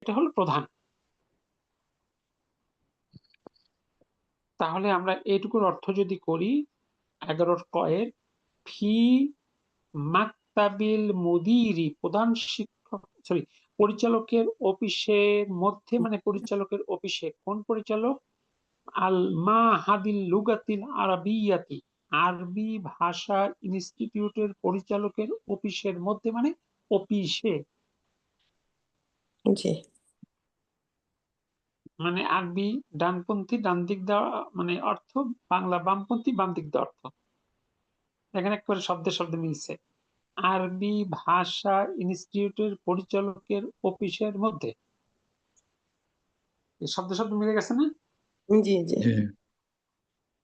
এটা হলো প্রধান। তাহলে আমরা এইটুকুর অর্থ যদি করি 11 কয়ের ফি মাকতাবিল মুদিরি, প্রধান শিক্ষক পরিচালকের অফিসের মধ্যে, মানে পরিচালকের অফিসে। কোন পরিচালক? আল মাহাদিল লুগাতিল আরাবিয়াতি, আরবি ভাষা ইনস্টিটিউটের পরিচালকের অফিসের মধ্যে, মানে অফিসে। জি, মানে আরবি ডানপন্থী ডান দিক দেওয়া মানে অর্থ, বাংলা বামপন্থী বাম দিক দেওয়া অর্থ। এখানে একবারে শব্দে শব্দে মিলছে। আরবি ভাষা ইনস্টিটিউটের পরিচালকের অফিসের মধ্যে, এই শব্দ শব্দ মিলে গেছে না? জি, জি।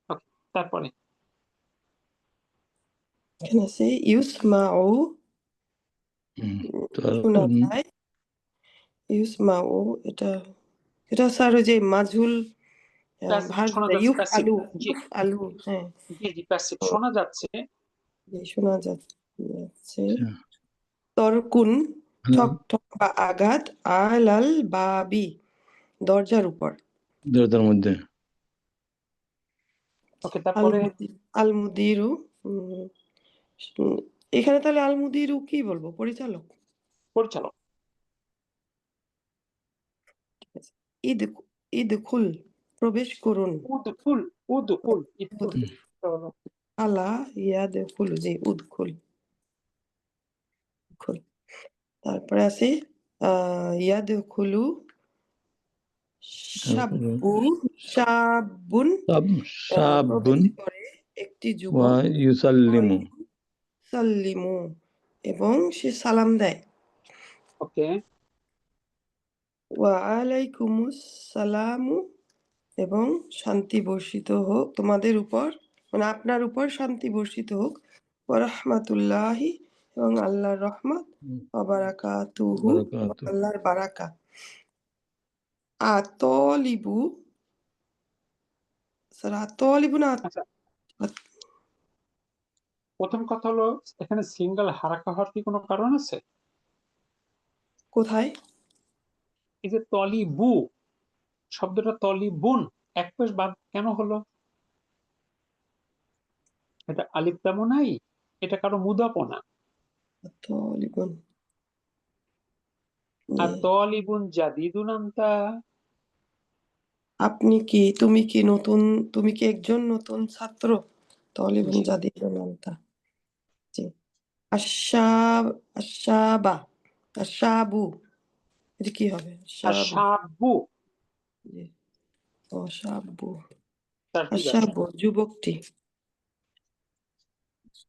ওকে, তারপরে এখানে আছে ইউসমাউ, শোনা যায়। ইউসমাউ, এটা এটা স্যার ওই যে মাজহুল ভার্ব, শোনা যাচ্ছে, ইউফ প্যাসিভ। আলু, জি ইউফ আলু। হ্যাঁ, জি জি, প্যাসিভ শোনা যাচ্ছে। শোনা যাচ্ছে। তরকুন, ঠক ঠক বা আঘাত, আলাল বাবি, দরজার উপর। দরজার মধ্যে। ওকে, তারপরে আল মুদিরু, এখানে তাহলে আল মুদিরু কি বলবো? পরিচালক। পরিচালক। ঈদ, ঈদখুল, প্রবেশ করুন। উদখুল, উদখুল, ইদখুল। আলা ইয়াদখুল, জি, উদখুল। তারপরে আছে ইয়াদখুলু শাবুন, প্রবেশ করে একটি যুবক, ইউসাল্লিমু, সাল্লিমু, এবং সে সালাম দেয়। ওকে, ওয়া আলাইকুমুস সালামু, এবং শান্তি বর্ষিত হোক তোমাদের উপর, মানে আপনার উপর শান্তি বর্ষিত হোক। ওয়া রাহমাতুল্লাহি, এবং আল্লাহর রহমত, ওয়া বারাকাতুহু, আল্লাহর বারাকা। আতলিবু, স্যার আতলিবু না? আচ্ছা, প্রথম কথা হলো এখানে সিঙ্গেল হারাকা হওয়ার কি কোনো কারণ আছে? কোথায়? এই যে তলিবু শব্দটা তলিবুন এক পেশ বাদ কেন হলো? এটা আলিফ তেমন নাই, এটা কারো মুদাফও না। আতলিবুন, আর তলিবুন জাদিদুন আনতা, আপনি কি, তুমি কি নতুন, তুমি কি একজন নতুন ছাত্র? তলিবুন জি, জাদিদুন আনতা, জি। আশাব, আশাবা, আশাবু, এটা কি হবে? আর আশাবু, সাবু জি, অশাবু, তাসদিদ আছে। আশাবু, যুবকটি।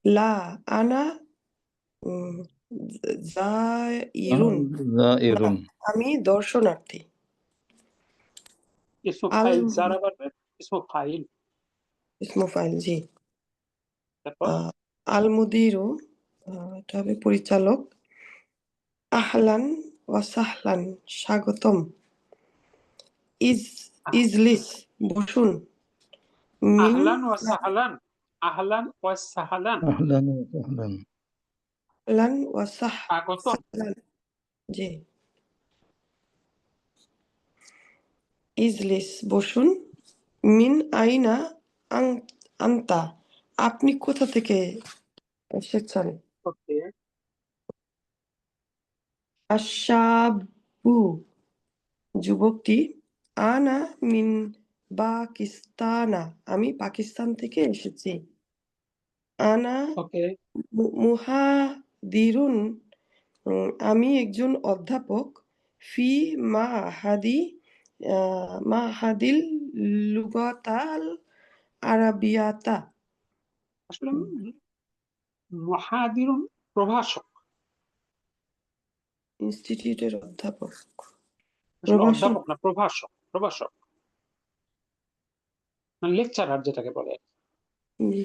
লা আনা জাইরুন, না, আমি দর্শনার্থী। ইসমু আল, ফাইল যারা পারবে, ইসমু ফাইল। ইসমু ফাইল, জি। তারপর আল মুদিরু, এটা হবে পরিচালক। আহলান ওয়া সাহলান, স্বাগতম। ইজলিস, বসুন। মিন, আহলান ওয়া সাহলান, আহলান ওয়া সাহলান, আহলান ওয়া সাহলান, আহলান ওয়া স্বাগত। সাহলান, জি। ইজলিস, বসুন। মিন আইনা আন্তা, আপনি কোথা থেকে এসেছেন? ওকে, আশাবু, যুবকটি। আনা মিন পাকিস্তানা, আমি পাকিস্তান থেকে এসেছি। আনা ওকে, মুহাদিরুন, আমি একজন অধ্যাপক। ফি মাহাদি, মাহাদিল লুগাতাল আরাবিয়াতা, আসলে মুহাদিরুন প্রভাষক, ইনস্টিটিউটের অধ্যাপক, আসলে প্রভাষক। অধ্যাপক না, প্রভাষক, প্রভাষক মানে লেকচারার যেটাকে বলে। জি।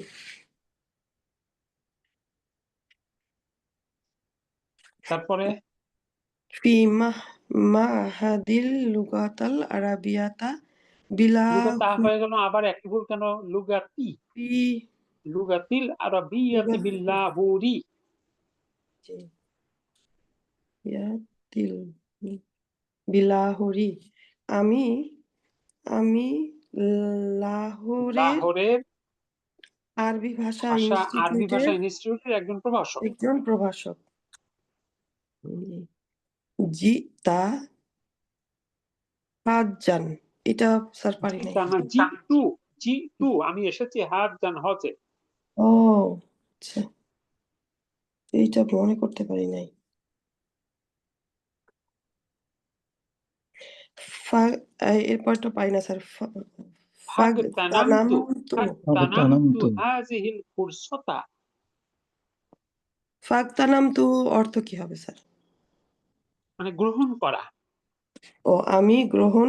তারপরে ফি মাহাদিল লুগাতাল আরাবিয়াতা লুগাতা বিলাহু, হয়ে গেল, আবার একই ভুল কেন? লুগাতি, ফি লুগাতিল আরাবিয়াতি লুগাতি, বিল্লাহুরি। জি, ইয়াতিল, বিলাহরি। আমি আমি লাহোরের লাহোরের আরবি ভাষা আরবি ভাষা ইনস্টিটিউটের ইনস্টিটিউটের একজন প্রভাষক। একজন প্রভাষক। জি তা হাজান। এটা স্যার পারি নাই। জি টু আমি এসেছি হাজান হজে। ও আচ্ছা, এইটা মনে করতে পারি নাই। এরপরটা পাই না স্যার। ফাগতানামতু ফাগতানামতু হাযিহিল ফুরসাতা। ফাগতানামতু অর্থ কি হবে স্যার? মানে গ্রহণ করা, ও আমি গ্রহণ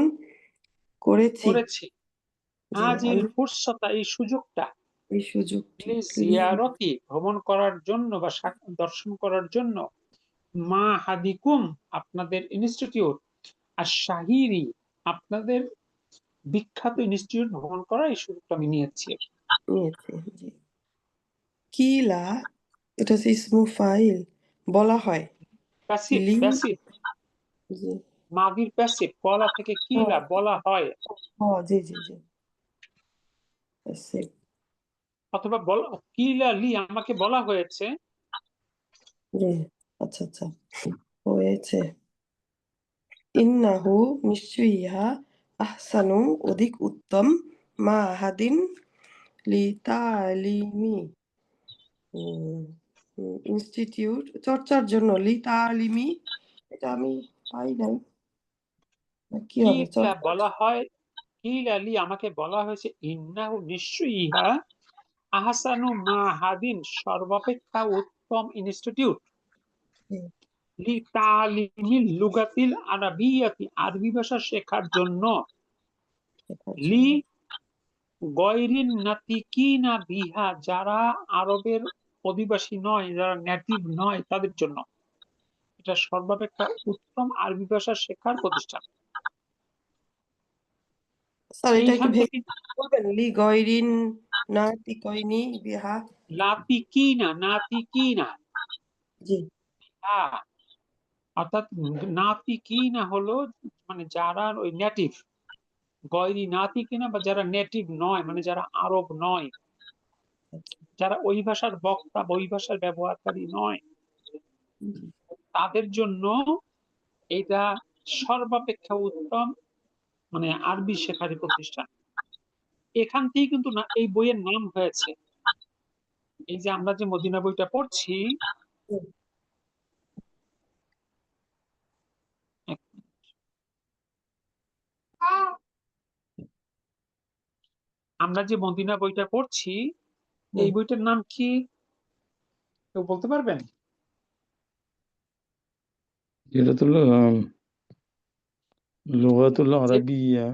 করেছি। করেছি। জি, হাযিহিল আমি ফুরসাতা এই সুযোগটা, এই সুযোগটি জিয়ারতি ভ্রমণ করার জন্য বা দর্শন করার জন্য, মা হাদিকুম আপনাদের ইনস্টিটিউট, আর শাহিরি আপনাদের বিখ্যাত ইনস্টিটিউট ভ্রমণ করা এই সুযোগটা আমি নিয়েছি। নিয়েছি। জি। কিলা এটা হচ্ছে ইসমু ফাইল, বলা হয়। প্যাসিভ লি প্যাসিভ জি। মাদির প্যাসিভ বলা থেকে কিলা বলা হয়, জি জি জি। পাসিভ। অথবা কিলা লি আমাকে বলা হয়েছে। জি। আচ্ছা আচ্ছা, হয়েছে। ইন্নাহু নিশ্চয়ই ইহা আহসানু অধিক উত্তম, মা হাদিন লি তালিমি ইনস্টিটিউট চর্চার জন্য, লি তালিমি এটা আমি পাই নাই। কি হবে কিলা বলা হয়, কিলা লি আমাকে বলা হয়েছে, ইন্নাহু নিশ্চয়ই ইহা, আহসানু মা হাদিন সর্বাপেক্ষা উত্তম ইনস্টিটিউট, লি তালিমিল লুগাতিল আরাবিয়াতি আরবি ভাষা শেখার জন্য, লি গয়রিন নাতিকিনা বিহা যারা আরবের অধিবাসী নয়, যারা নেটিভ নয় তাদের জন্য এটা সর্বাপেক্ষা উত্তম আরবি ভাষা শেখার প্রতিষ্ঠান। স্যার এটা একটু এইখান থেকে বলবেন? লি গয়রিন নাতিকইনি বিহা। নাতিকিনা জি। অর্থাৎ নাতিকিনা হলো মানে যারা ওই নেটিভ, গয়রি নাতিকিনা বা যারা নেটিভ নয় মানে যারা আরব নয়, যারা ওই ভাষার বক্তা বা ওই ভাষার ব্যবহারকারী নয়, তাদের জন্য এটা সর্বাপেক্ষা উত্তম মানে আরবি শেখার প্রতিষ্ঠান। এখান থেকে কিন্তু না এই বইয়ের নাম হয়েছে। এই যে আমরা যে মদিনা বইটা পড়ছি, আমরা যে মদিনা বইটা পড়ছি এই বইটার নাম কি কেউ বলতে পারবেন? এটা তো লুগাতুল আরাবিয়া।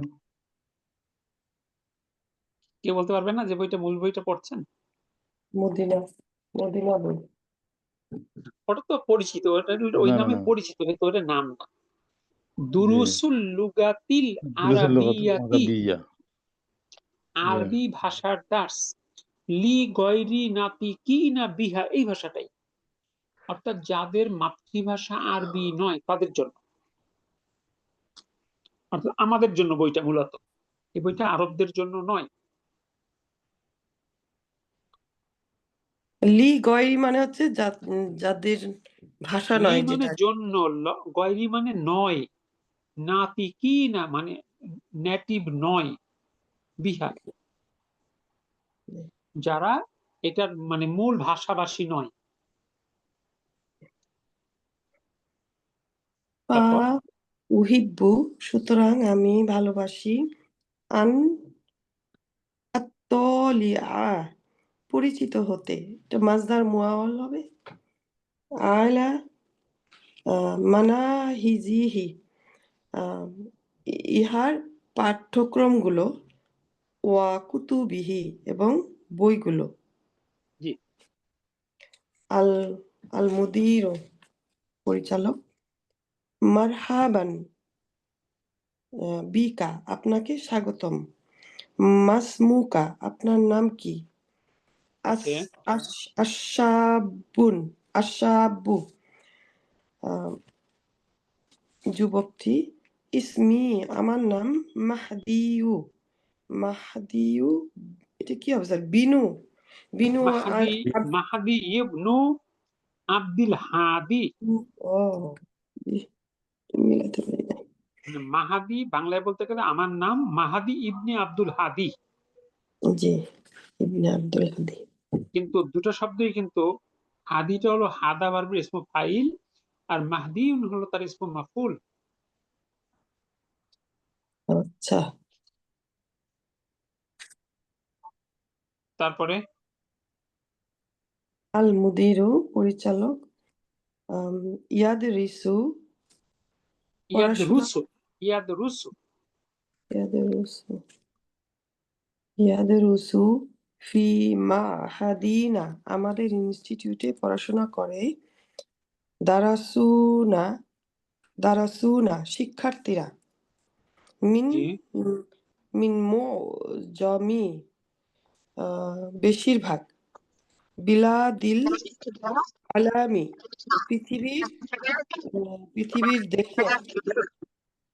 কেউ বলতে পারবেন না যে বইটা মূল বইটা পড়ছেন? মদিনা বই। ওটা তো পরিচিত, ওটা ওই না না নামে না পরিচিত কিন্তু ওটার নাম না। জি দুরুসুল লুগাতিল দুরুসুল লুগাতুল আরাবিয়াতি, আরাবিয়া। আরবি ভাষার দার্স, লি গয়রি নাতিকিনা বিহা এই ভাষাটাই, অর্থাৎ যাদের মাতৃভাষা আরবি নয় তাদের জন্য, অর্থাৎ আমাদের জন্য বইটা মূলত, এই বইটা আরবদের জন্য নয়। লি গয়রি মানে হচ্ছে যাদের ভাষা লি নয় মানে যেটা। জন্য, গয়রি মানে নয়, নাতিকিনা মানে নেটিভ নয়, বিহা যারা এটার মানে মূল ভাষাভাষী নয়। পা তারপর উহিব্বু সুতরাং আমি ভালোবাসি, আন আত্তলিআ পরিচিত হতে, এটা মাজদার মুআওয়াল হবে। আলা মানাহিজিহি ইহার পাঠ্যক্রমগুলো, ওয়া কুতুবিহি এবং বইগুলো। জি আল আল মুদির পরিচালক, মারহাবান বিকা আপনাকে স্বাগতম, মাসমুকা আপনার নাম কি, ওকে আশাবুন আশাবু যুবকটি, ইসমি আমার নাম মাহদিউ। মাহদিউ এটা কি হবে স্যার? বিনু বিনু আর মাহাদি মাহাদি ইবনু আব্দুল হাদি। ও মিলাতে পারি না। মানে মাহাদি বাংলায় বলতে গেলে আমার নাম মাহাদি ইবনে আব্দুল হাদি, জি, ইবনে আব্দুল হাদি। কিন্তু দুটো শব্দই কিন্তু হাদিটা হলো হাদা ভার্বের ইসমু ফাইল আর মাহদি হলো তার ইসমু মাফুল। আচ্ছা, তারপরে আল মুদিরু পরিচালক, ইয়াদ রিসু ইয়াদ পড়াশোনা, রুসু, ইয়াদ রুসু ইয়াদ রুসু ইয়াদ রুসু ফি মাহাদিনা আমাদের ইনস্টিটিউটে পড়াশোনা করে। দারাসুনা দারাসুনা শিক্ষার্থীরা। মিন জি মিন মো জমি বেশিরভাগ। বিলাদিল আলামি পৃথিবীর দেশের।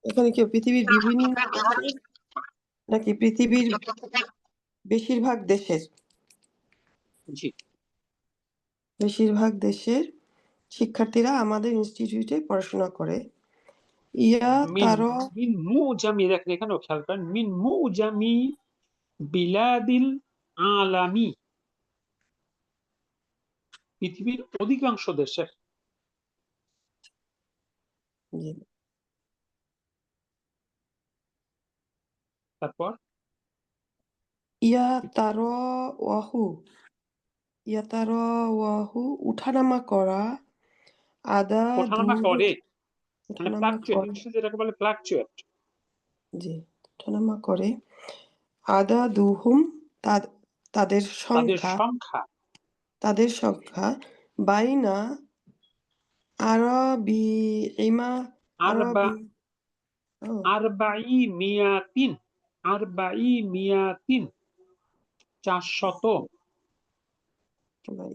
এখানে কি পৃথিবীর বিভিন্ন দেশের নাকি পৃথিবীর বেশিরভাগ দেশের? জি বেশিরভাগ দেশের শিক্ষার্থীরা আমাদের ইনস্টিটিউটে পড়াশোনা করে। ইয়া মিন তার মিন মুজামি, দেখেন এখানেও খেয়াল করেন, মিন মুজামি বিলাদিল আলামি, পৃথিবীর অধিকাংশ দেশের। তারপর ইয়া তার ওয়াহু ইয়াতারাওয়াহু উঠানামা করা। আদা ওঠানামা দুহু করে, মানে উঠানামা ফ্লাকচুয়েট, করে। ইংলিশে যেটাকে বলে ফ্লাকচুয়েট। জি, উঠানামা করে। আদা দুহুম তাদের তাদের সংখ্যা সংখ্যা তাদের সংখ্যা বাইনা আরবিইমা আরবা আরবি ও আরবাই মিয়াতিন, আরবাই মিয়াতিন 400,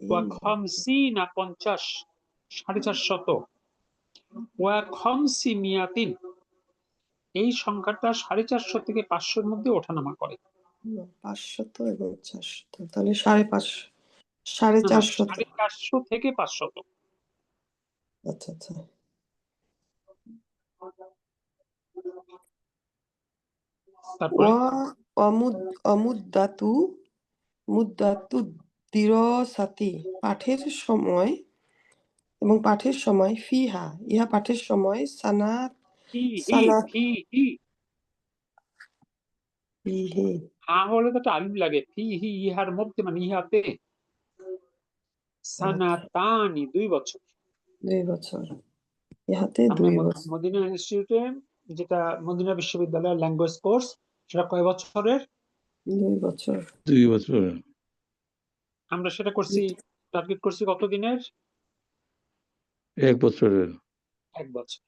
ওয়া খামসিনা 50, 450, ওয়া খামসি মিয়াতিন, এই সংখ্যাটা 450 থেকে 500-র মধ্যে ওঠানামা করে। 500 এবং 400, তাহলে 550, 450। 450 থেকে 500। আচ্ছা আচ্ছা। তারপরে অমুদ্দাতু মুদ্দাতু দিরসাতি পাঠের সময় ফিহা ইহা পাঠের সময় সানাত ফিহি, সানাত ফিহি, ফিহি হা হলে তো একটা আলিফ লাগে, ফিহি ইহার মধ্যে, মানে ইহাতে, সানাতানি 2 বছর। 2 বছর, ইহাতে আমরা 2 বছর। মদিনা ইনস্টিটিউটে, যেটা মদিনা বিশ্ববিদ্যালয়ের ল্যাঙ্গুয়েজ কোর্স, সেটা কয় বছরের? 2 বছর। 2 বছর। আমরা সেটা করছি, টার্গেট করছি কত দিনের? 1 বছরের। 1 বছর।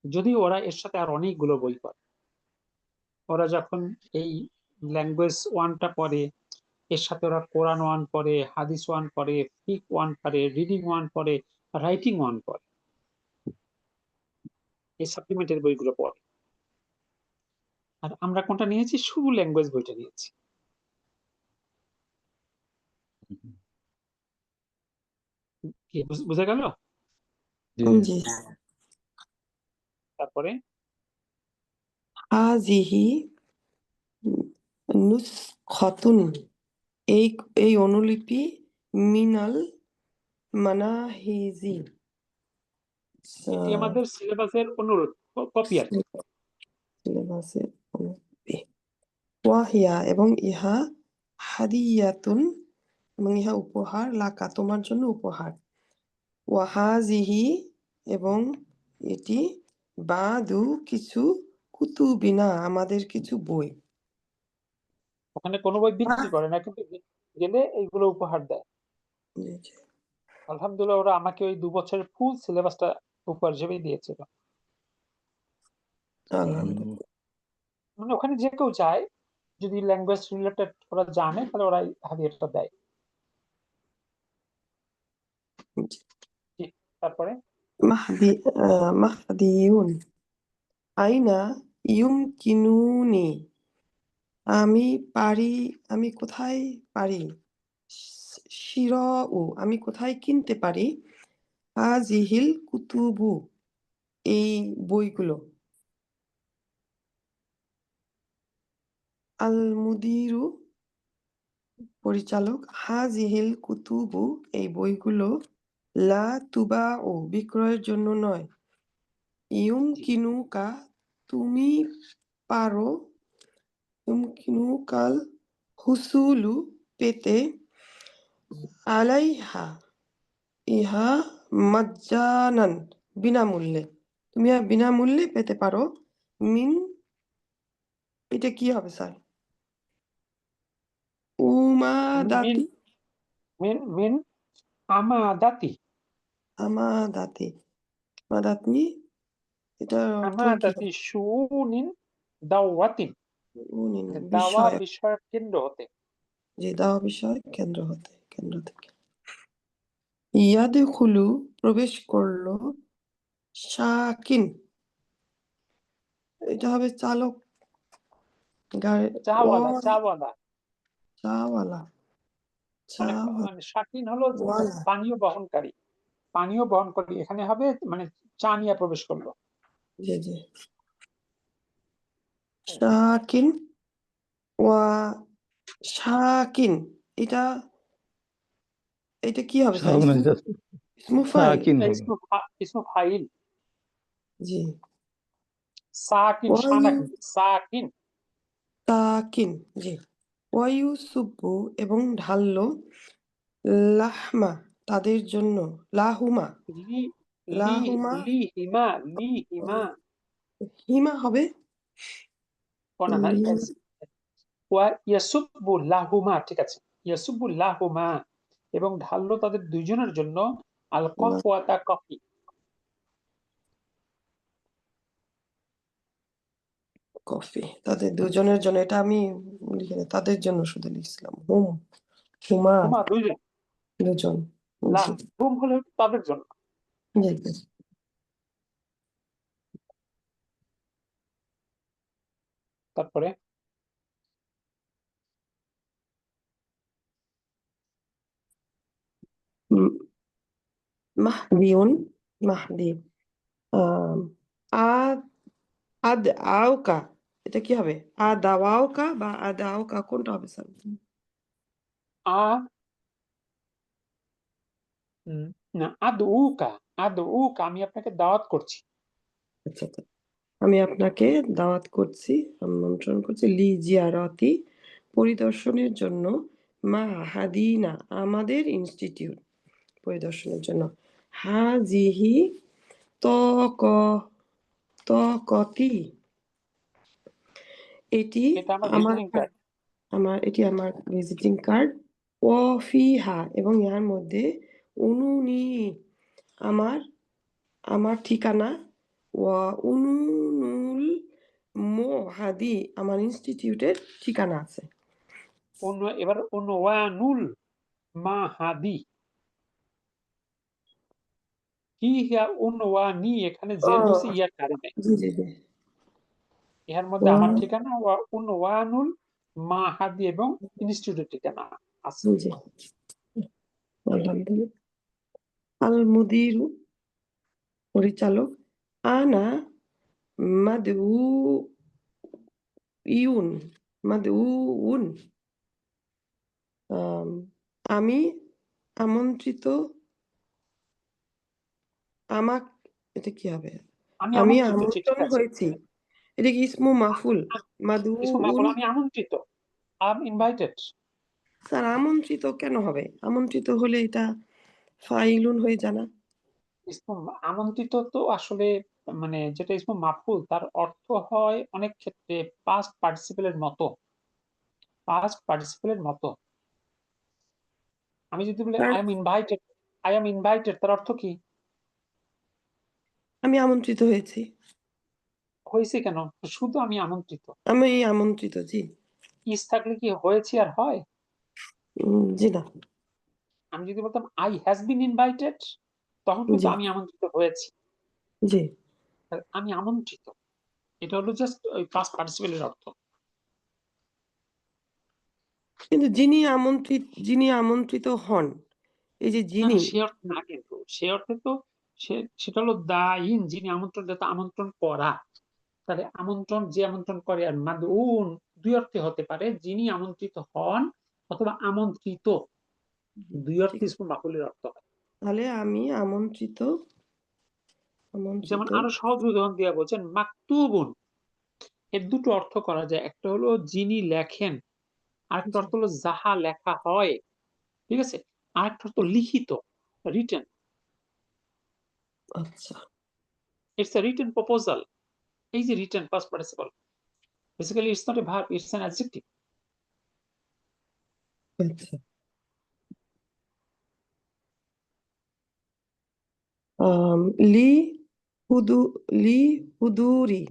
যদি ওরা এর সাথে আর অনেকগুলো বই পড়ে, ওরা যখন এই ল্যাঙ্গুয়েজ 1টা পড়ে, এর সাথে ওরা কোরআন 1 পড়ে, হাদিস 1 পড়ে, ফিক 1 পড়ে, রিডিং 1 পড়ে, রাইটিং 1 পড়ে, এই সাপ্লিমেন্টের বইগুলো পড়ে। আর আমরা কোনটা নিয়েছি? শুধু ল্যাঙ্গুয়েজ বইটা নিয়েছি। কি বুঝা গেল? জি। জি। তারপরে হাজিহি নুসখাতুন এই এই অনুলিপি মিনাল মানাহিজি এটি আমাদের সিলেবাসের অনুরোধ, কপি আর কি। সিলেবাসের অনুলিপি। ওয়াহিয়া এবং ইহা হাদিয়াতুন এবং ইহা উপহার লাকা তোমার জন্য উপহার। ওয়াহাজিহি এবং এটি বাদু কিছু কুতুবিনা আমাদের কিছু বই। ওখানে কোনো বই বিক্রি করে না, কিন্তু গেলে এইগুলো উপহার দেয়। জি, জি। আলহামদুলিল্লাহ, ওরা আমাকে ওই 2 বছরের ফুল সিলেবাসটা উপহার হিসেবেই দিয়েছিল। আলহামদুলিল্লাহ। মানে ওখানে যে কেউ যায়, যদি ল্যাঙ্গুয়েজ রিলেটেড ওরা জানে, তাহলে ওরা হাদিয়াটা দেয়। জি। জি, তারপরে মাহদিউন আইনা ইউমকিনুনি, আমি পারি, আমি কোথায় পারি, শিরাউ, আমি কোথায় কিনতে পারি, হাজিহিল কুতুবু, এই বইগুলো, আল মুদিরু, পরিচালক, হাজিহিল কুতুবু, এই বইগুলো, লা তুবাউ, বিক্রয়ের জন্য নয়, ইউমকিনুকা, তুমি পারো, ইউমকিনুকাল হুসুলু, পেতে, আলাইহা, ইহা, মাজ্জানান, বিনামূল্যে, তুমি বিনামূল্যে পেতে পারো, মিন, এটা কি হবে স্যার, মিন উমাদাতি, মিন মিন আমাদাতি আমাদাতি, মাদাতি, এটার অর্থ কি হবে? আমাদাতি শুনিন দাওয়াতিন, দাওয়া বিষয়, বিষয়ক কেন্দ্র হতে। যে দাওয়া বিষয় কেন্দ্র হতে, কেন্দ্র থেকে, ইয়াদখুলু, প্রবেশ করলো, শাকিন, এটা হবে চালক, গাড়ি, চাওয়ালা চাওয়ালা চাওয়ালা, মানে চাওয়ালা, মানে শাকিন হলো পানীয় বহনকারী, পানীয় বহনকারী, এখানে হবে মানে চা নিয়ে প্রবেশ করলো। জি জি, শাকিন ওয়া শাকিন, এটা, এটা কি হবে স্যার, সামনে যাচ্ছে ইসমু ফাইল, সাকিন হবে। ইসমু ফাইল, জি, সাকিন শানা কিন্তু সাকিন। তাকিন, জি, ওয়ায়ুসুব্বু, এবং ঢাললো, লাহমা, তাদের জন্য, লাহুমা, লি লি লাহুমা, লি হিমা লি হিমা হিমা হবে, না না, লি- ওয়া ইয়াসুব্বু লাহুমা, ঠিক আছে, ইয়াসুব্বু লাহুমা, এবং ঢাললো তাদের দুইজনের জন্য আল কফওয়াতা, কফি। কফি, তাদের দুজনের জন্য, এটা আমি লিখে নাই, তাদের জন্য শুধু লিখছিলাম, হুমা, হুমা দুইজন, দুজন, জি লাহুম হলো তাদের জন্য। জি জি। তারপরে উম, মাহদিউন, মাহদি, আহ, আদ, আদ আওকা, এটা কি হবে, আদাওয়াওকা বা আদাওকা, কোনটা হবে স্যার? আ না, আদউকা, আদউকা, আমি আপনাকে দাওয়াত করছি। আচ্ছা আচ্ছা, আমি আপনাকে দাওয়াত করছি, আমন্ত্রণ করছি, লি জিয়ারতি, পরিদর্শনের জন্য, মাহাদিনা, আমাদের ইনস্টিটিউট, পরিদর্শনের জন্য, হাজিহি, তক, তকতি, এটি এটা আমার আমার ভিজিটিং কার্ড। এটি আমার ভিজিটিং কার্ড, ওয়াফিহা, এবং ইহার মধ্যে, উনুনি, আমার, আমার ঠিকানা, ওয়া উনুনুল মোহাদি, আমার ইনস্টিটিউটের ঠিকানা আছে। এবার উনওয়ানুল মাহাদি, কি হিয়া উনওয়ানি, এখানে জের হয়েছে ইয়ার কারণে, জি জি জি, এর মধ্যে আমার ঠিকানা ওয়া উনওয়ানুল মাহাদি এবং ইনস্টিটিউটের ঠিকানা আছে। জি, আলহামদুলিল্লাহ। আল মুদিরু, পরিচালক, আনা মাদউ ইউন, মাদউন, আমি আমন্ত্রিত, আমাক, এটা কি হবে, আমি আমি আমন্ত্রিত, ঠিক আমন্ত্রণ আছে, হয়েছি, এটা কি ইসমু মাফুল, মাদউন, আমি আমন্ত্রিত, আই এম ইনভাইটেড। স্যার আমন্ত্রিত কেন হবে, আমন্ত্রিত হলে এটা ফাইলুন হয়ে জানা, আমন্ত্রিত তো আসলে মানে যেটা ইসমু মাফুল, তার অর্থ হয় অনেক ক্ষেত্রে পাস্ট পার্টিসিপেলের মতো, পাস্ট পার্টিসিপেলের মতো। আমি যদি বলি sir I am invited, I am invited, তার অর্থ কি? আমি আমন্ত্রিত হয়েছি, হয়েছে কেন? শুধু আমি আমন্ত্রিত। আমি আমন্ত্রিত, জি, ইস থাকলে কি হয়েছে আর হয়? জি না, আমি যদি বলতাম আই হ্যাজ বিন ইনভাইটেড, তখন কিন্তু জি আমি আমন্ত্রিত হয়েছি। জি, আমি আমন্ত্রিত, এটা হলো জাস্ট ওই পাস্ট পার্টিসিপেলের অর্থ। কিন্তু যিনি আমন্ত্রিত হন, এই যে না যিনি, সে অর্থে না, কিন্তু সে অর্থে তো সেটা হলো দাইন, যিনি আমন্ত্রণ দাতা, আমন্ত্রণ করা। তাহলে আমন্ত্রণ, যে আমন্ত্রণ করে, আর মাদউন দুই অর্থে হতে পারে, যিনি আমন্ত্রিত হন অথবা আমন্ত্রিত, দুই অর্থে ইসমুল মাফউলের অর্থ হয়। তাহলে আমি যেমন আমন্ত্রিত আরো সহজ উদাহরণ দিয়ে বলছেন মাকতুবুন, এর দুটো অর্থ করা যায়। একটা হলো যিনি লেখেন, আরেকটা অর্থ হলো যাহা লেখা হয়। ঠিক আছে, আরেকটা অর্থ লিখিত, রিটেন। আচ্ছা ইটস এ রিটেন প্রপোজাল। এই যে written past participle, basically it's not a verb, it's an adjective. আচ্ছা লি হুদু লি হুদুরি,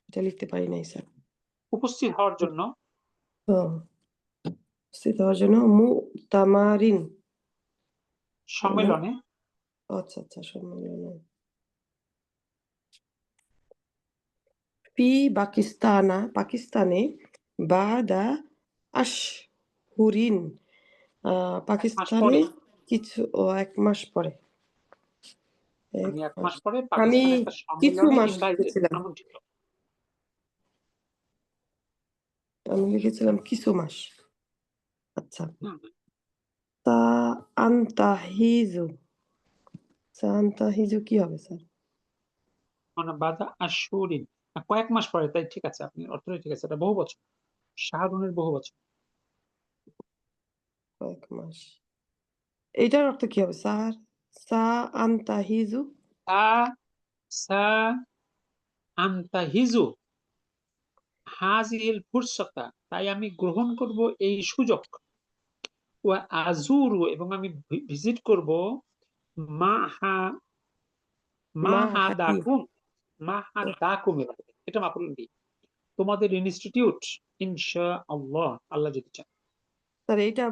এটা লিখতে পারি নাই স্যার। উপস্থিত হওয়ার জন্য। উপস্থিত হওয়ার জন্য মুতামারিন, না? সম্মেলনে। আচ্ছা আচ্ছা, সম্মেলনে। ফি পাকিস্তানে বাদা আশহুরিন, এক মাস পাকিস্তানে পরে, কিছু 1 মাস পরে। আমি 1 মাস মাস পরে আমি পাকিস্তানে একটা কিছু সম্মেলনে মাস ইনভাইটেড, লিখেছিলাম, আমন্ত্রিত। আমি লিখেছিলাম কিছু মাস। আচ্ছা, হুম, তা আন্তাহিজু, আন্তাহিজু কি হবে স্যার? মানে বাদা আশুরিন, কয়েক মাস পরে, তাই ঠিক আছে, আপনি অর্থটা ঠিক আছে, এটা বহু বছর, শাহরুনের বহু বছর। কয়েক মাস, এইটার অর্থ কি হবে স্যার? সা আন্তাহিজু, সা সা আনতাহিজু হাজিল ফুরসাতা, তাই আমি গ্রহণ করব এই সুযোগ। ওয়া আজুরু, এবং আমি ভিজিট করব, মাহা মা হাদি। মাহাদাকুম, মাহাদাকুম, এটা মাফুল বি, তোমাদের ইনস্টিটিউট, ইনশাআল্লাহ, আল্লাহ যদি চান। স্যার এটা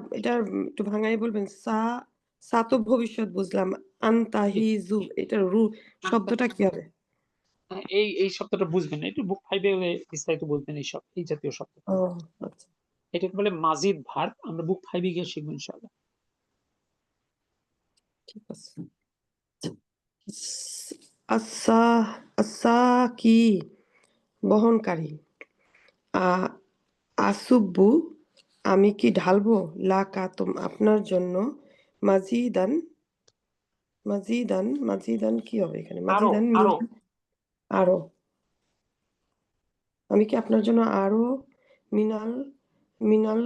একটু ভাঙাই বলবেন। সা তো ভবিষ্যৎ বুঝলাম, আন্তাহিজু এটার শব্দটা কি হবে? এই শব্দটা বুঝবেন না, একটু বুক 5 এ বিস্তারিত বুঝবেন এই জাতীয় শব্দ। ও আচ্ছা, এটাকে বলে মাজিদ ভার্ব, আমরা বুক 5 এ গিয়ে শিখবো ইনশাআল্লাহ। ঠিক আছে। আসা আসা কি বহনকারী, আ আসুব্বু আমি কি ঢালবো, লাকা আপনার জন্য, মাজিদান মাজিদান কি হবে এখানে? আরো মাজিদান আরো আরো, আমি কি আপনার জন্য আরো মিনাল মিনাল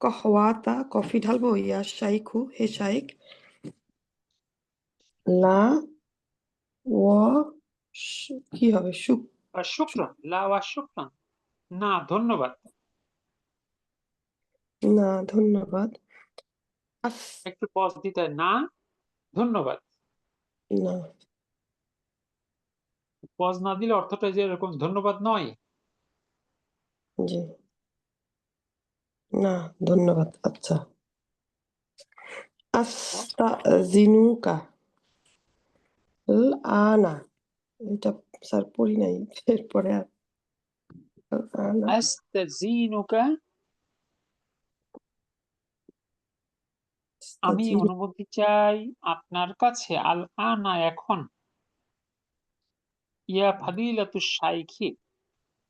কহওয়াতা কফি ঢালবো, ইয়া শাইখু হে শাইখ, লা ও কি হবে শুকরান, লা ওয়া শুকরান, না ধন্যবাদ। না ধন্যবাদ। আস একটু পজ দিতে হয়, না ধন্যবাদ। না পজ না দিলে অর্থটা যে এরকম ধন্যবাদ নয়। জি, না ধন্যবাদ। আচ্ছা, আস্তাজিনুকা আনা, এটা স্যার পড়ি নাই, এরপরে আর আনা আস্তাজিনুকা, আমি আস্তাজিনু, অনুমতি চাই আপনার কাছে, আল আনা এখন, ইয়া ফাদিলাতু শাইখি,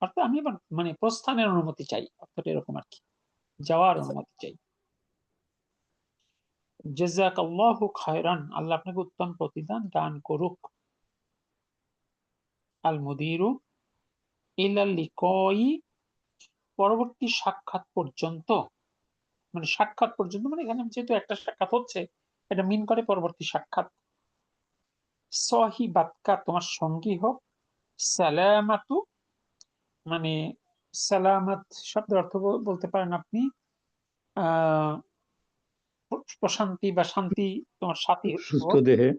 অর্থাৎ আমি এবার মানে প্রস্থানের অনুমতি চাই, অর্থাৎ এরকম আর কি, যাওয়ার অনুমতি চাই। জাযাকাল্লাহু খায়রান, আল্লাহ আপনাকে উত্তম প্রতিদান দান করুক। আল মুদিরু ইলাল লিকাই, পরবর্তী সাক্ষাৎ পর্যন্ত, মানে সাক্ষাৎ পর্যন্ত, মানে এখানে যেহেতু একটা সাক্ষাৎ হচ্ছে, এটা মিন করে পরবর্তী সাক্ষাৎ। সহিবাতকা, তোমার সঙ্গী হোক। সালামাতু, মানে সালামাত শব্দের অর্থ বলতে পারেন আপনি আহ প্রশান্তি বা শান্তি, তোমার সাথী সুস্থ হোক। দেহে।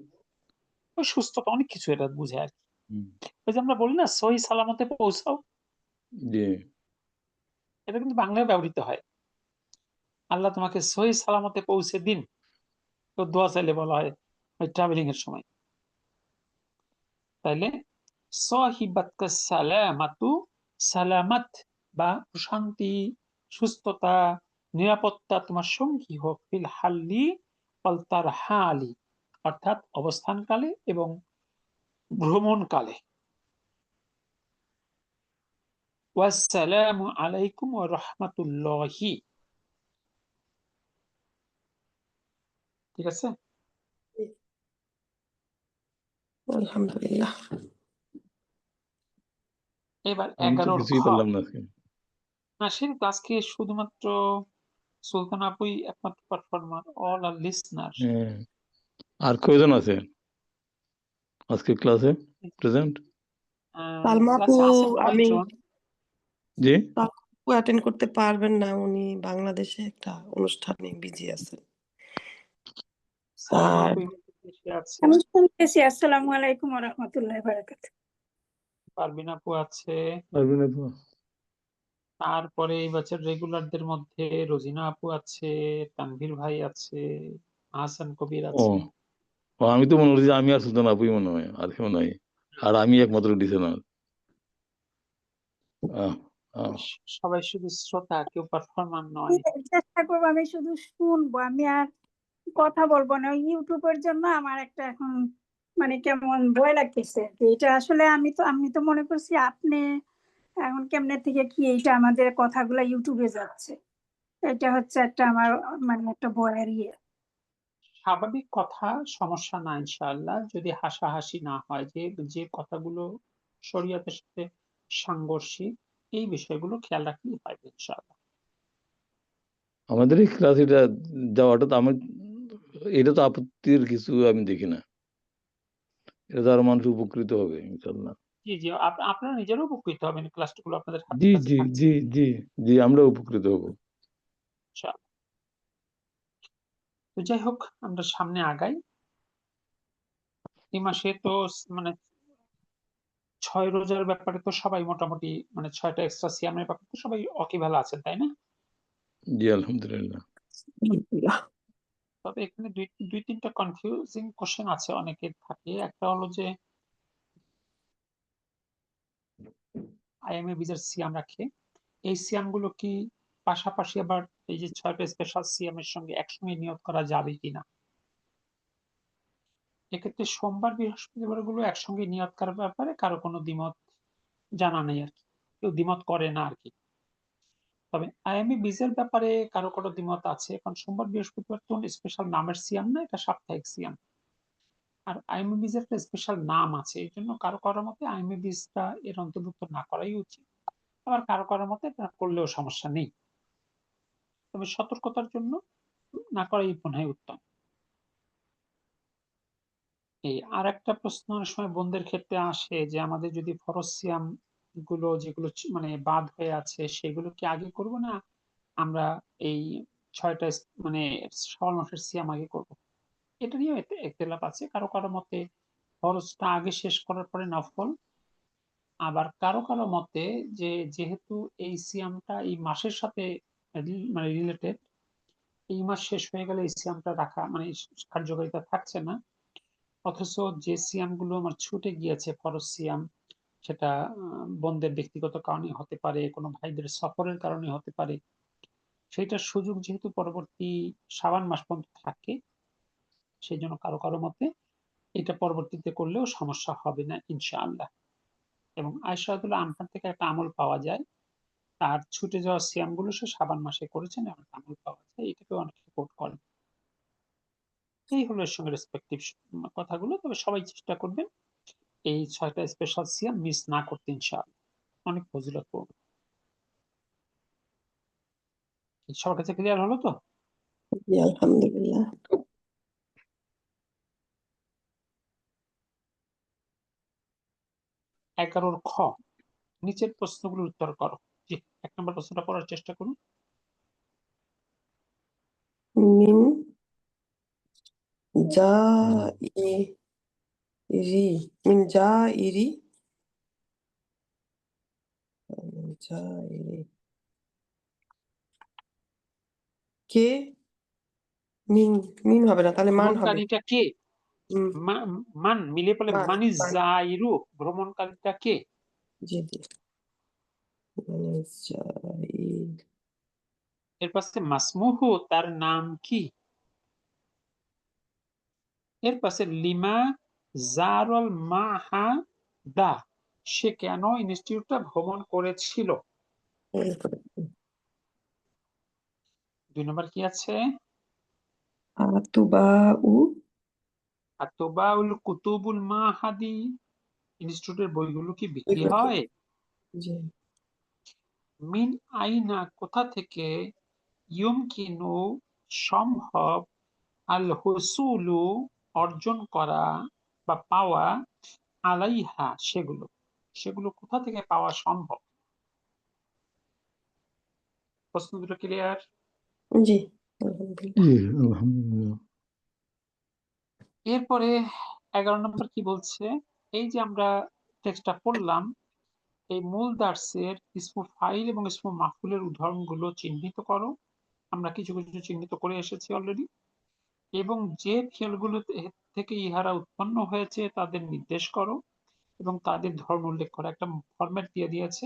ওই সুস্থতা, অনেক কিছু এটা বুঝে আর কি। হুম, ওই যে আমরা বলি না সহি সালামতে পৌঁছাও, জি, এটা কিন্তু বাংলায় ব্যবহৃত হয়। আল্লাহ তোমাকে সহি সালামতে পৌঁছে দিন, তো দোয়া চাইলে বলা হয় ওই ট্রাভেলিং এর সময়। তাইলে সাহিবাতকা সালামাতু, সালামাত বা শান্তি, সুস্থতা, নিরাপত্তা তোমার সঙ্গী হোক ফিল হাল্লি ওয়াল তারহালি, অর্থাৎ অবস্থানকালে এবং ভ্রমণকালে। ওয়াসসালামু আলাইকুম ওয়া রাহমাতুল্লাহি। ঠিক আছে? আলহামদুলিল্লাহ। এবার আমি তো 11 খ। কিছুই পারলাম না আজকে। আসেন আজকে শুধুমাত্র সুলতান আপুই একমাত্র পারফর্মার, অল আর লিসনার। হ্যাঁ। আর কয়জন আছে আজকে ক্লাসে প্রেজেন্ট? সালমা আপু, ক্লাসে আছেন আমি কয়েকজন। জি, অ্যাটেন্ড করতে পারবেন না, উনি বাংলাদেশে একটা অনুষ্ঠানে বিজি আছেন। সালাম আর আপু দেশে আছে, আমি শুনতেছি। আসসালামু আলাইকুম ওয়া রাহমাতুল্লাহি ওয়া বারাকাতুহু। পারবিন আপু আছে, পারবেন আপু? তারপরে এই বছর রেগুলারদের মধ্যে রোজিনা আপু আছে, তানভীর ভাই আছে, আহসান কবির ও আছে। ও, আমি তো মনে করছি আমি আর সুলতান আপুই মনে হয়, আর কেউ নাই। আর আমি একমাত্র ডিসেনার। আহ আহ সবাই শুধু শ্রোতা, কেউ পারফর্মার নয়। চেষ্টা করবো, আমি শুধু শুনবো, আমি আর কথা বলবো না। ওই ইউটিউবের জন্য আমার একটা এখন মানে কেমন ভয় লাগতেছে যে এটা আসলে আমি তো মনে করছি আপনি এখন কেমনে থেকে কি এইটা আমাদের কথাগুলো ইউটিউবে যাচ্ছে, এটা হচ্ছে একটা আমার মানে একটা ভয়ের ইয়ে। স্বাভাবিক কথা, সমস্যা না ইনশাআল্লাহ, যদি হাসাহাসি না হয়। যে যে কথাগুলো শরীয়তের সাথে সাংঘর্ষিক, এই বিষয়গুলো খেয়াল রাখলেই হয় ইনশাআল্লাহ। আমাদের এই ক্লাস এটা যাওয়াটা তো আমার, এটা তো আপত্তির কিছু আমি দেখি না। এটা তো আরো মানুষ উপকৃত হবে ইনশাল্লাহ। জি জি, আপনারা নিজেরাও উপকৃত হবেন, ক্লাসগুলো আপনাদের হাতে জি কাছে জি থাকছে জি জি জি, আমরা উপকৃত হব। ইনশাআল্লাহ। তো যাই হোক, আমরা সামনে আগাই। এই মাসে তো মানে 6 রোজার ব্যাপারে তো সবাই মোটামুটি, মানে 6টা এক্সট্রা সিয়ামের ব্যাপারে তো সবাই ওয়াকিবহাল আছেন, তাই না? জি আলহামদুলিল্লাহ। আলহামদুলিল্লাহ। তবে এখানে দুই তিনটা কনফিউজিং কোশ্চেন আছে অনেকের থাকে। একটা হলো যে আইএমএ ভিসার সিয়াম রাখে, এই সিয়ামগুলো কি পাশাপাশি আবার এই যে 6টা স্পেশাল সিয়ামের সঙ্গে একসঙ্গে নিয়োগ করা যাবে কিনা? এক্ষেত্রে সোমবার বৃহস্পতিবার গুলো একসঙ্গে নিয়োগ করার ব্যাপারে কারো কোনো দ্বিমত জানা নেই আর কি, কেউ দ্বিমত করে না আর কি। তবে আইএমএ ভিসার ব্যাপারে কারো কোনো দ্বিমত আছে, কারণ সোমবার বৃহস্পতিবার তো স্পেশাল নামের সিয়াম না, এটা সাপ্তাহিক সিয়াম। আর আইএমএ ভিসার একটা স্পেশাল নাম আছে, এই জন্য কারো কারো মতে আইএমএ ভিসা এর অন্তর্ভুক্ত না করাই উচিত, আবার কারো কারো মতে এটা করলেও সমস্যা নেই। তবে সতর্কতার জন্য না করাই মনে হয় উত্তম। এই আর একটা প্রশ্ন অনেক সময় বোনদের ক্ষেত্রে আসে যে আমাদের যদি ফরজ সিয়াম গুলো যেগুলো মানে বাদ হয়ে আছে, সেগুলো কি আগে করব না আমরা এই 6টা মানে শাওয়াল মাসের সিয়াম আগে করব? এটা নিয়ে একতলাপ আছে। কারো কারো মতে ফরজটা আগে শেষ করার পরে নফল, আবার কারো কারো মতে যে যেহেতু এই সিয়ামটা এই মাসের সাথে মানে রিলেটেড, এই মাস শেষ হয়ে গেলে এই সিয়ামটা রাখা মানে কার্যকারিতা থাকছে না। অথচ যে সিয়াম গুলো আমার ছুটে গিয়েছে ফরজ সিয়াম, সেটা বোনদের ব্যক্তিগত কারণে হতে পারে, কোনো ভাইদের সফরের কারণে হতে পারে, সেইটার সুযোগ যেহেতু পরবর্তী শাবান মাস পর্যন্ত থাকে, সেই জন্য কারো কারো মতে এটা পরবর্তীতে করলেও সমস্যা হবে না ইনশাআল্লাহ। এবং আয়েশা রাদিয়াল্লাহু আনহা থেকে একটা আমল পাওয়া যায়, তার ছুটে যাওয়া সিয়াম গুলো সে শাবান মাসে করেছেন, এমন আমল পাওয়া যায়, এটাকেও অনেকে কোট করেন। এই হলো এর সঙ্গে রেসপেক্টিভ কথাগুলো। তবে সবাই চেষ্টা করবেন এই 6টা স্পেশাল সিয়াম মিস না করতে ইনশাআল্লাহ, অনেক ফজিলতপূর্ণ। সবার কাছে ক্লিয়ার হলো তো? জি, আলহামদুলিল্লাহ। 11 খ, নিচের প্রশ্নগুলোর উত্তর করো। জি, 1 নম্বর প্রশ্নটা পড়ার চেষ্টা করুন। মিন হুম। জাইরি, মিন জাইরি, মিন জাইরি কে, মিন মিন হবে না, তাহলে মান হবে। ভ্রমণকারীটা কে? হুম, মান মিলিয়ে পড়লে মান মানি মান জাইরু, ভ্রমণকারীটা কে? জি জি মানে এর পাশে মাসমুহু, তার নাম কি? এর পাশে লিমা জারল মাহা দা, সে কেন ইনস্টিটিউটটা ভ্রমণ করেছিল? 2 নম্বর কি আছে? আতুবাউ আতবাউল কুতুবুল মাহাদি, ইনস্টিটিউটের বইগুলো কি বিক্রি এগুলো কি হয়? জি মিন আইনা, কোথা থেকে? ইউমকিনু, সম্ভব। আল হুসুলু, অর্জন করা বা পাওয়া। আলাইহা, সেগুলো সেগুলো কোথা থেকে পাওয়া সম্ভব? প্রশ্ন দুটো ক্লিয়ার? জি আলহামদুলিল্লাহ। জি আলহামদুলিল্লাহ। এরপরে 11 নম্বর কি বলছে? এই যে আমরা টেক্সটটা পড়লাম, এই মূল দার্সের ইসমু ফাইল এবং ইসমু মাফুলের উদাহরণগুলো চিহ্নিত করো। আমরা কিছু কিছু চিহ্নিত করে এসেছি অলরেডি। এবং যে ফিলগুলো থেকে ইহারা উৎপন্ন হয়েছে তাদের নির্দেশ করো এবং তাদের ধর্ম উল্লেখ করা। একটা ফরম্যাট দিয়ে দিয়েছে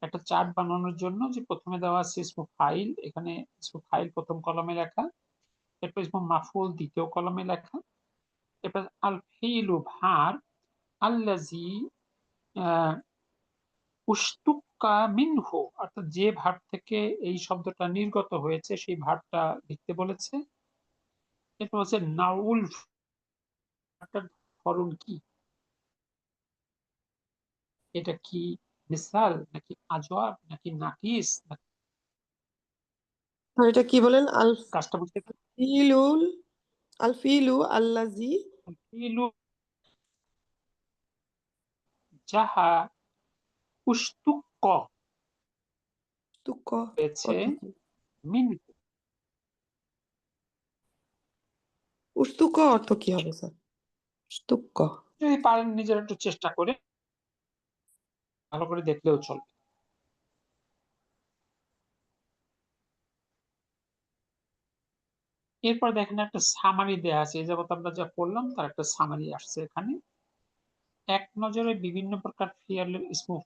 একটা চার্ট বানানোর জন্য, যে প্রথমে দেওয়া আছে ইসমু ফাইল, এখানে ইসমু ফাইল প্রথম কলমে লেখা, এরপর ইসমু মাফুল দ্বিতীয় কলমে লেখা, এরপর আল ফিলু, ভার, আল্লাজি উশতুক্কা মিনহু, অর্থাৎ যে ভার্ব থেকে এই শব্দটা নির্গত হয়েছে সেই ভার্বটা লিখতে বলেছে। এরপর হচ্ছে নাউল, ভার্বটার ধরন কি? এটা কি মিসাল নাকি আজওয়াব নাকি নাকিস, নাকি আর এটা কি বলেন কাজটা বুঝতে পারছি? ফিলুল আল ফিলু আল্লাজি ফিলু যাহা উশতুক্ক তুক হয়েছে অর্থ কি মিনহু। উস্তুক অর্থ কি হবে স্যার উস্তুক যদি পারেন নিজের একটু চেষ্টা করে ভালো করে দেখলেও চলবে। এরপর দেখেন একটা সামারি দেয়া আছে, এই যাবত আমরা যা পড়লাম তার একটা সামারি আসছে এখানে। এক নজরে বিভিন্ন প্রকার ফিয়ালের ইসমু,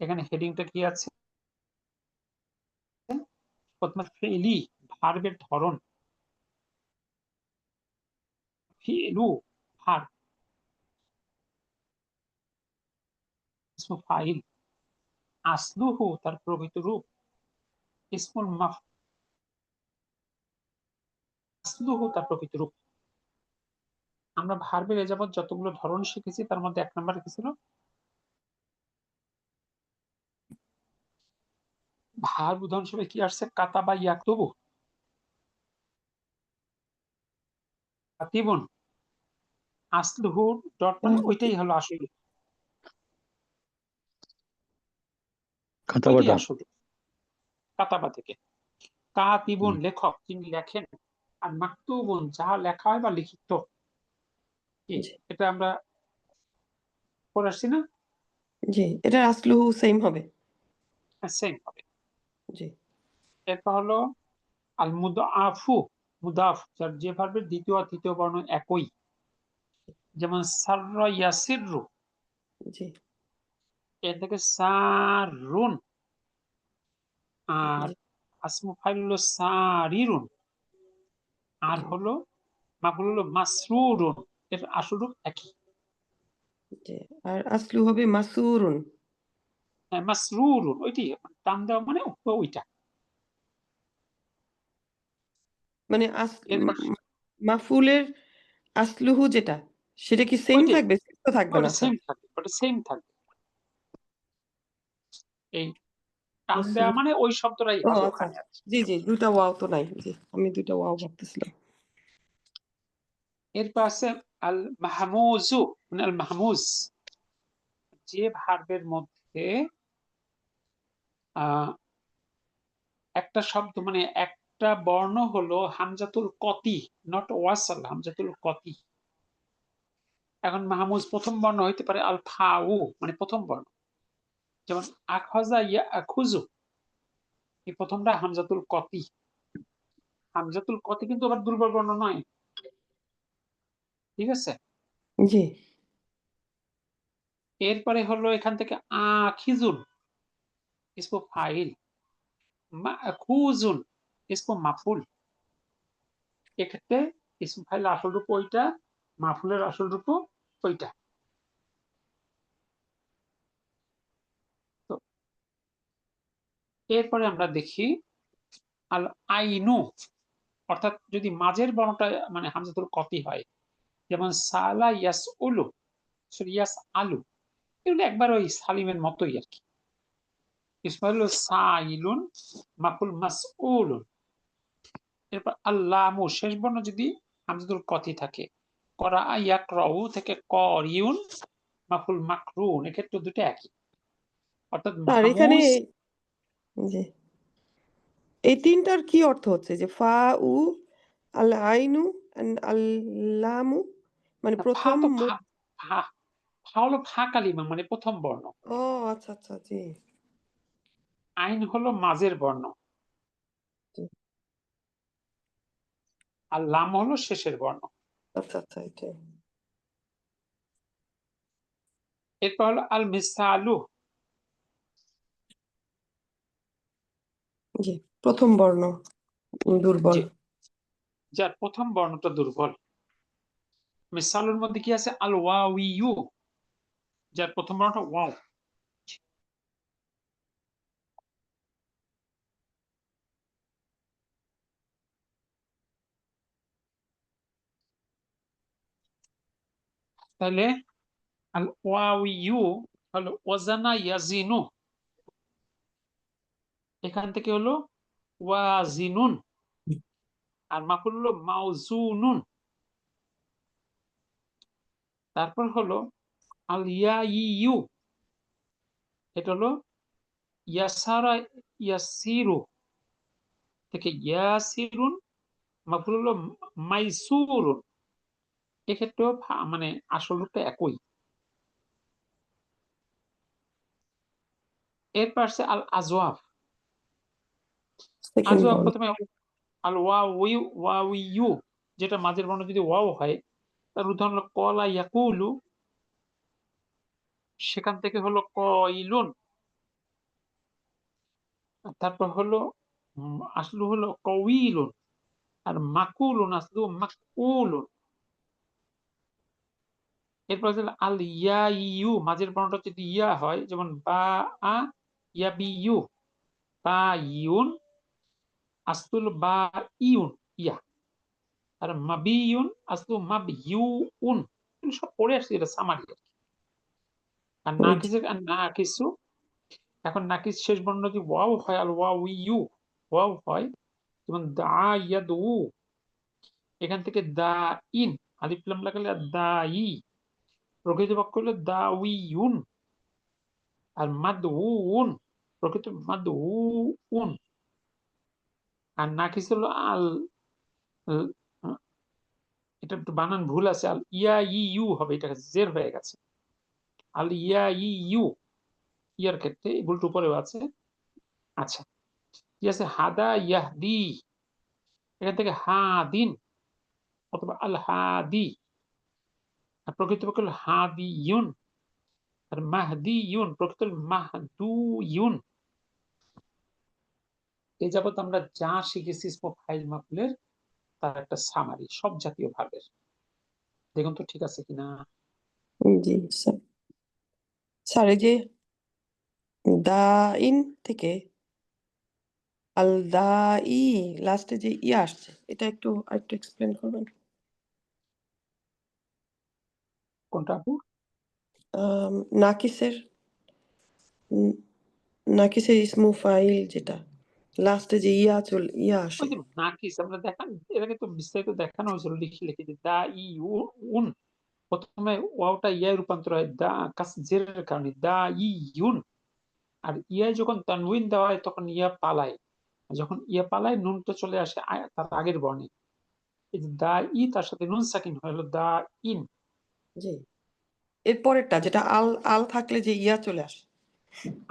এখানে হেডিংটা কি আছে? প্রথমে ফেলি, ভার্বের ধরন, ফিলু ভার্ব, ইসমু ফাইল, আসলুহু তার প্রকৃত রূপ, ইসমুল আসলুহু তার প্রকৃত রূপ। আমরা ভার্বের এ যাবত যতগুলো ধরন শিখেছি তার মধ্যে 1 নম্বরে কি ছিল? ভার্ব উদাহরণ হিসেবে কি আসছে? কাতাবা ইয়াকতুবু, কাতিবুন, আসলুহু ডট, মানে ওইটাই হলো আসল, ওইটাই খাতাবাটা। আসল কাতাবা থেকে। কাতিবুন হুম, লেখক, যিনি লেখেন। আর মাকতুবুন যাহা লেখা হয় বা লিখিত, জি এটা আমরা পড়ে আসছি না? জি এটা আসলুহু সেম হবে সেম হবে। জি এরপর হলো আল মুদাফু, মুদাফ যার যে ভার্বের দ্বিতীয় আর তৃতীয় বর্ণ একই, যেমন সাররা ইয়াসিররু, জি এর থেকে সারুন। আর জি আসমু ফাইল হলো সারিরুন। আর জি হলো মাফুল হলো মাসরুরুন, এর আসল রূপ একই। জি আর আসলু হবে মাসুরুন হ্যাঁ, মাসরুরুন ওইটাই, টান দেওয়া মানে ওইটা। মানে এরপর মাফুলের আসলুহু যেটা সেটা কি সেম ওইটাই, থাকবে সেম তো থাকবে না ওটা স্যার সেম থাকবে, ওটা সেম থাকবে। এই টান দেওয়া মাসুর মানে ওই শব্দটাই ও হবে আচ্ছা ওখানে। জি জি দুটা ওয়াও তো নাই জি আমি দুটা ওয়াও ভাবতেছিলাম এরপর আছে আল মাহমুজু, মানে আল মাহমুজ, যে ভার্বের মধ্যে একটা শব্দ মানে একটা বর্ণ হলো হামজাতুল কতি, নট ওয়াসাল, হামজাতুল কতি। এখন মাহমুজ প্রথম বর্ণ হইতে পারে আল ফাউ, মানে প্রথম বর্ণ, যেমন আখাজা ইয়া আখুজু, এই প্রথমটা হামজাতুল কতি। হামজাতুল কতি কিন্তু আবার দুর্বল বর্ণ নয়, ঠিক আছে। জি। এরপরে হলো এখান থেকে আখিজুন ইসমু ফাইল, মাখুজুন ইসমু মাফুল। এক্ষেত্রে ইসমু ফাইল আসল রূপ ওইটা, মাফুলের আসল রূপ ওইটা। তো এরপরে আমরা দেখি আল আইনু, অর্থাৎ যদি মাঝের বর্ণটা মানে হামজাতুল কতি হয়, যেমন সালা ইয়াস উলু, ইয়াস আলু, এগুলো একবার ওই সালিমের মতোই আর কি। ইসমাইল সাইলুন মাফুল মাসউলুন। এরপর আল্লামু, শেষ বর্ণ যদি হামজাতুল কতি থাকে, করা ইয়াকরাউ থেকে করিউন মাফুল মাকরুন, এক্ষেত্রে দুটো একই, অর্থাৎ আর এখানে মাহমুজ। জি, এই তিনটার কি অর্থ হচ্ছে যে ফা উ আল আইনু আল্লামু, মানে ফা প্রথম তো ফা, ফা ফা হলো ফা কালিমা মানে প্রথম বর্ণ, ও আচ্ছা আচ্ছা, জি আইন হলো মাঝের বর্ণ, জি, আর লাম হলো শেষের বর্ণ। আচ্ছা আচ্ছা, এটাই। এরপর হলো আল মিসালু, জি, প্রথম বর্ণ দুর্বল। যে যার প্রথম বর্ণটা দুর্বল। মিসালুর মধ্যে কি আছে? আল ওয়াউইউ, যার প্রথম বর্ণটা ওয়াও। তাহলে আল ওয়াউইউ হলো ওয়াজানা ইয়াজিনু, এখান থেকে হলো ওয়াজিনুন, আর মাফুল হলো মাউজুনুন। তারপর হলো আল ইয়াইউ, এটা হলো ইয়াসারা ইয়াসিরু থেকে ইয়াসিরুন, মাফুল হলো মাইসুরুন, এক্ষেত্রেও মানে আসল রূপটা একই। এরপর আছে আল আজওয়াফ। সেকেন্ড আজওয়াফ বর্ণ। প্রথমে আল ওয়াউইউ, যেটা মাঝের বর্ণ যদি ওয়াও হয়, তার উদাহরণ হলো কলা ইয়াকুলু, সেখান থেকে হলো কইলুন। তারপর হলো আসলু হলো কউইলুন, আর মাকুলুন আসলু মাকুলুন। এরপর আল ইয়াইউ, মাঝের বর্ণটা যদি ইয়া হয়, যেমন বা আ ইয়াবিউ, বা ইউন আসলুল বা ইউন ইয়া, আর মাবিউন আসলু মাবিউন। সব পড়ে আসছে, এটা সামারি। আর নাকিসের আর নাকিসু, এখন নাকিস শেষ বর্ণ যদি ওয়াও হয়, আর ওয়াও ইউ ওয়াও হয়, যেমন দা ইয়াদু, এখান থেকে দা ইন আলিফ লাম লাগালে দা ই, প্রকৃত বাক্য হলো দা উইউন, আর মাদউন প্রকৃত মাদউন। আর নাকিস হলো আল, এটা একটু বানান ভুল আছে, আল ইয়া ইউ হবে, এটা জের হয়ে গেছে। আল ইয়া ইউ, ইয়ার ক্ষেত্রে এই ভুলটা উপরেও আছে। আচ্ছা, কি আছে? হাদা ইয়াহদি, এখান থেকে হাদিন অথবা আল হাদি, আর প্রকৃতপক্ষে হলো হাদিউন, আর মাহদিউন প্রকৃত মাহদুইউন। এই যাবত আমরা যা শিখেছি ফাইল মাফুলের, তার একটা সামারি সব জাতীয় ভাবের। দেখুন তো ঠিক আছে কিনা। জি স্যার। স্যার এই যে দাইন থেকে আল দাই লাস্টে যে ই আসছে, এটা একটু আরেকটু এক্সপ্লেন করবেন? কোনটা আপু? নাকিসের নাকিসের ইসমু ফাইল, যেটা লাস্টে যে ইয়া আসে। ওই যে নাকিস আমরা দেখান, এটাকে তো বিস্তারিত দেখানো হয়েছিল, লিখে লিখে যে দা ই উন, প্রথমে ওয়াওটা ইয়ায় রূপান্তর হয় দা কাস জেরের কারণে, দা ই ইউন। আর ইয়ায় যখন তানউইন দেওয়া হয় তখন ইয়া পালায়, যখন ইয়া পালায় নুনটা চলে আসে তার আগের বর্ণে। এই যে দা ই তার সাথে নুন সাকিন হলো দা ইন। জি, এর পরেরটা যেটা আল আল থাকলে যে ইয়া চলে আসে।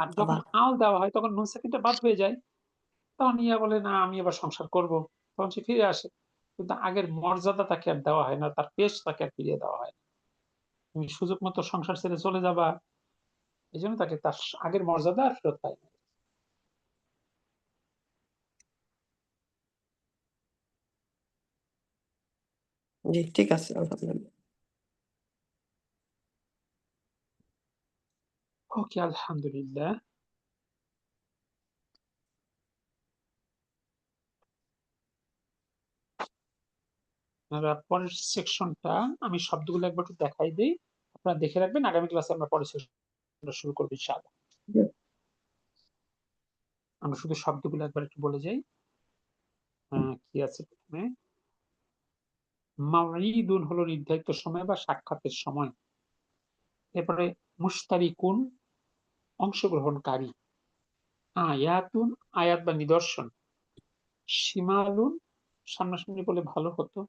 আর যখন আবার আল দেওয়া হয় তখন নুন সাকিনটা বাদ হয়ে যায়, তখন ইয়া বলে না আমি আবার সংসার করব, তখন সে ফিরে আসে, কিন্তু আগের মর্যাদা তাকে আর দেওয়া হয় না, তার পেশ তাকে আর ফিরিয়ে দেওয়া হয় না। তুমি সুযোগ মতো সংসার ছেড়ে চলে যাবা, এই জন্য তাকে তার আগের মর্যাদা আর ফেরত পায় না। জি, ঠিক আছে, আলহামদুলিল্লাহ। ওকে, আলহামদুলিল্লাহ। পরের সেকশনটা আমি শব্দগুলো একবার একটু দেখাই দিই, আপনারা দেখে রাখবেন। আগামী ক্লাসে আমরা পরের সেকশনটা শুরু করবো ইনশাআল্লাহ। জি। আমরা শুধু শব্দগুলো একবার একটু বলে যাই। কি আছে প্রথমে? মাওঈদুন হলো নির্ধারিত সময় বা সাক্ষাতের সময়। এরপরে মুশতারিকুন অংশগ্রহণকারী, আয়াতুন আয়াত বা নিদর্শন, শিমালুন সামনাসামনি বলে ভালো হতো।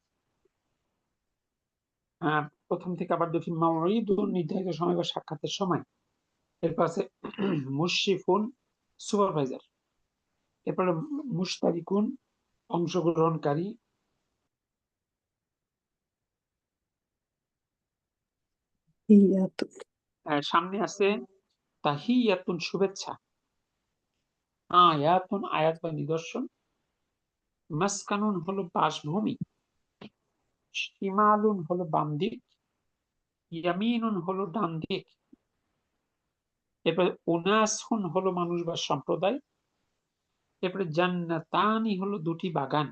প্রথম থেকে আবার দেখি, মাওঈদুন নির্ধারিত সময় বা সাক্ষাতের সময়। এরপর আছে মুশরিফুন সুপারভাইজার। এরপরে মুশতারিকুন অংশগ্রহণকারী। ইয়াতুন। সামনে আছে তাহিয়াতুন শুভেচ্ছা, আয়াতুন আয়াত বা নিদর্শন, মাসকানুন হলো বাসভূমি, শিমালুন হলো বাম দিক, ইয়ামিনুন হলো ডান দিক। এরপরে উনাসুন হলো মানুষ বা সম্প্রদায়। এরপরে জান্নাতানি হলো দুটি বাগান,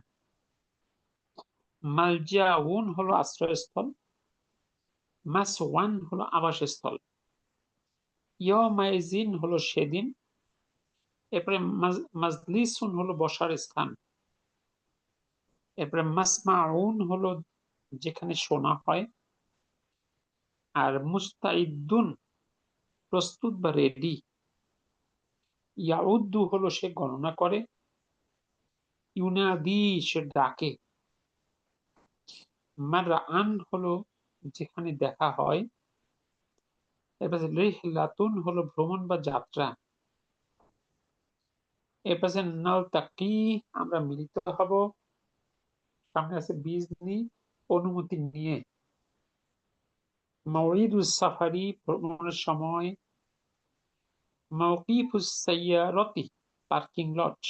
মালজাউন হলো আশ্রয়স্থল, মাসওয়ান হলো আবাসস্থল, ইয়াউমাইজিন হলো সেদিন। এরপরে মাজলিসুন হলো বসার স্থান। এরপরে মাসমাউন হলো যেখানে শোনা হয়। আর মুস্তাইদুন প্রস্তুত বা রেডি। ইয়াউদ্দু হলো সে গণনা করে। ইউনাদি সে ডাকে। মারআন হলো যেখানে দেখা হয়। এরপরে রিহলাতুন হলো ভ্রমণ বা যাত্রা। এরপরে নালতাকি আমরা মিলিত হব। সামনে আছে বিইজনি অনুমতি নিয়ে। মাওঈদুস সাফারি ভ্রমণের সময়। মাওকিফুস সাইয়ারাতি পার্কিং লট।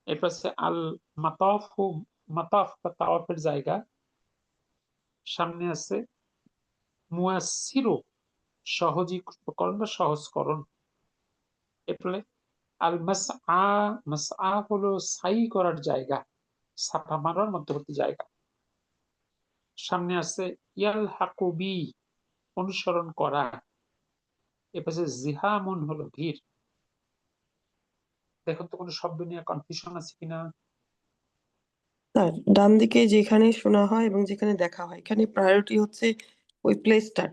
এরপর আছে আল মাতাফ, মাতাফ বা তাওয়াফের জায়গা। সামনে আছে মুয়াসসিরু সহজীকরণ বা সহজকরণ। এরপরে আল মাসআ, মাসআ হলো সাই করার জায়গা, ছাপা মারার মধ্যবর্তী জায়গা। সামনে আছে ইয়ালহাকু বি অনুসরণ করা। এরপরে জিহামুন হলো ভিড়। দেখুন তো কোনো শব্দ নিয়ে কনফিউশন আছে কিনা? স্যার, ডান দিকে যেখানে শোনা হয় এবং যেখানে দেখা হয়, এখানে প্রায়োরিটি হচ্ছে ওই প্লেসটা।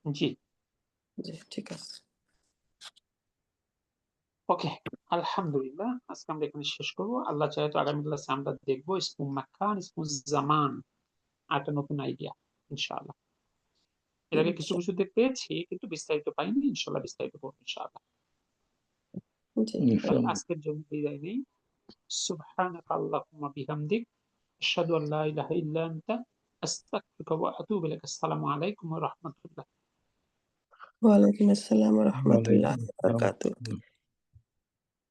জি, জি, ঠিক আছে। ওকে, আলহামদুলিল্লাহ। আজকে আমরা এখানে শেষ করবো। আল্লাহ চাহে তো আগামী ক্লাসে আমরা দেখবো ইসমু মাকান, ইসমু জামান, আর একটা নতুন আইডিয়া ইনশাআল্লাহ। এর আগে কিছু কিছুতে পেয়েছি, কিন্তু বিস্তারিত পাইনি। ইনশাআল্লাহ বিস্তারিত পড়বো ইনশাআল্লাহ। জি, ইনশাআল্লাহ। আজকের জন্য বিদায় নেই। সুবহানাকা আল্লাহুম্মা বিহামদিক আশহাদু আল্লা ইলাহা ইল্লা আনতা আস্তাগফিরুকা ওয়া আতুবু ইলাইক। আসসালামু আলাইকুম ওয়া রাহমাতুল্লাহ। ওয়ালাইকুম আসসালাম ওয়া রাহমাতুল্লাহি ওয়ালাইকুম ওয়া বারাকাতুহু। আসসালাম।